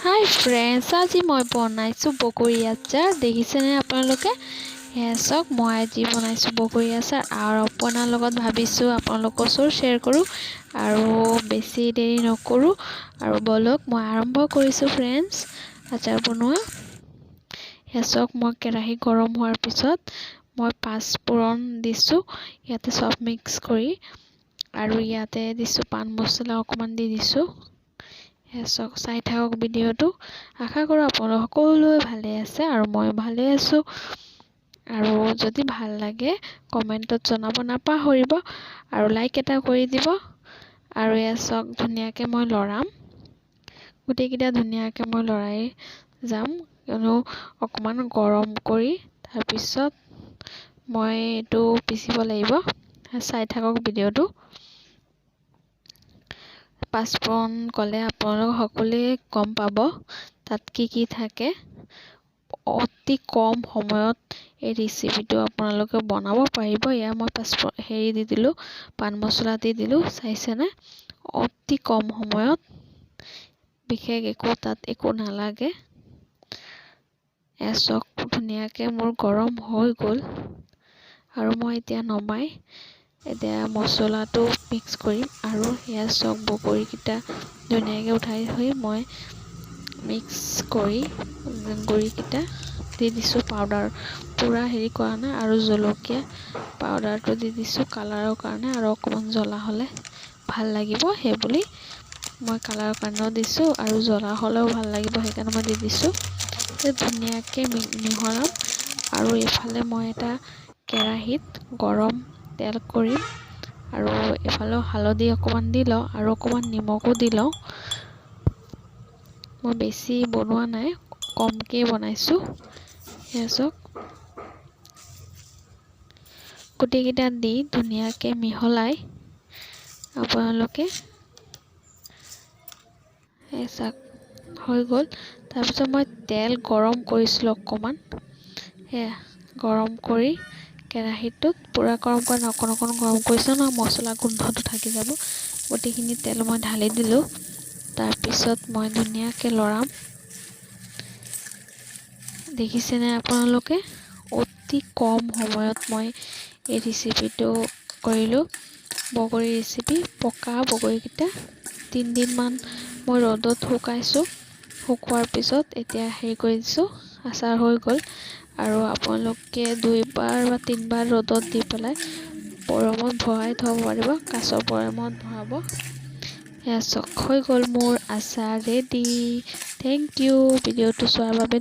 হাই friends, আজি মই বনাইছোঁ বগৰী আচাৰ। দেখিছেনে আপোনালোকে? সেয়া চাওক, মই আজি বনাইছোঁ বগৰী আচাৰ আৰু আপোনাৰ লগত ভাবিছোঁ আপোনালোকৰ ওচৰত শ্বেয়াৰ কৰোঁ আৰু বেছি দেৰি নকৰোঁ আৰু বলক মই আৰম্ভ কৰিছোঁ ফ্ৰেণ্ডছ আচাৰ বনোৱা। সেয়া চাওক, মই কেৰাহী গৰম হোৱাৰ পিছত মই পাঁচফোৰণ দিছোঁ ইয়াতে চব মিক্স কৰি, আৰু ইয়াতে দিছোঁ পান মছলা অকণমান দি দিছোঁ। চাওক, চাই থাকক ভিডিঅ'টো। আশা কৰোঁ আপোনালোক সকলোৱে ভালে আছে আৰু মই ভালে আছোঁ। আৰু যদি ভাল লাগে কমেণ্টত জনাব নাপাহৰিব আৰু লাইক এটা কৰি দিব। আৰু এয়া চাওক, ধুনীয়াকৈ মই লৰাম, গোটেইকেইটা ধুনীয়াকৈ মই লৰাই যাম, কিয়নো অকণমান গৰম কৰি তাৰপিছত মই এইটো পিচিব লাগিব। চাই থাকক ভিডিঅ'টো। পাঁচফোৰণ ক'লে আপোনালোক সকলোৱে গম পাব তাত কি কি থাকে। অতি কম সময়ত এই ৰেচিপিটো আপোনালোকে বনাব পাৰিব। এয়া মই পাঁচফোৰণ দি দিলোঁ, পান মছলা দি দিলোঁ, চাইছেনে? অতি কম সময়ত, বিশেষ তাত একো নালাগে। এয়া চাওক, ধুনীয়াকৈ মোৰ গৰম হৈ গ'ল আৰু মই এতিয়া নমাই এতিয়া মছলাটো মিক্স কৰিম। আৰু সেয়া চাওক, বগৰীকেইটা ধুনীয়াকৈ উঠাই থৈ মই মিক্স কৰি গুড়িকেইটা দি দিছোঁ, পাউডাৰ পূৰা কৰা নাই, আৰু জলকীয়া পাউডাৰটো দি দিছোঁ কালাৰৰ কাৰণে, আৰু অকণমান জ্বলা হ'লে ভাল লাগিব সেইবুলি মই কালাৰৰ কাৰণেও দিছোঁ, আৰু জ্বলা হ'লেও ভাল লাগিব সেইকাৰণে মই দি দিছোঁ। ধুনীয়াকৈ মিহলাম আৰু এইফালে মই এটা কেৰাহীত গৰম তেল কৰিম, আৰু এইফালেও হালধি অকণমান দি লওঁ আৰু অকণমান নিমখো দি লওঁ। মই বেছি বনোৱা নাই, কমকৈ বনাইছোঁ। সেয়া চাওক, গোটেইকেইটা দি ধুনীয়াকৈ মিহলাই আপোনালোকে চাওক হৈ গ'ল। তাৰপিছত মই তেল গৰম কৰিছিলোঁ অকণমান, সেয়া গৰম কৰি কেৰাহীটোত পূৰা গৰম কৰা নাই, অকণ অকণ গৰম কৰিছোঁ নহয়, মছলা গোন্ধটো থাকি যাব। গোটেইখিনি তেল মই ঢালি দিলোঁ, তাৰপিছত মই ধুনীয়াকৈ লৰাম। দেখিছেনে আপোনালোকে? অতি কম সময়ত মই এই ৰেচিপিটো কৰিলোঁ। বগৰী ৰেচিপি, পকা বগৰীকেইটা 3 দিনমান মই ৰ'দত শুকাইছোঁ। শুকোৱাৰ পিছত এতিয়া কৰি দিছোঁ, আচাৰ হৈ গ'ল। আৰু আপোনালোকে 2বাৰ বা 3বাৰ ৰ'দত দি পেলাই বৈয়ামত ভৰাই থ'ব পাৰিব, কাঁচৰ বৈয়ামত ভৰাব। এয়া চাওক, হৈ গ'ল মোৰ আচাৰ ৰেডি। থেংক ইউ ভিডিঅ'টো চোৱাৰ বাবে।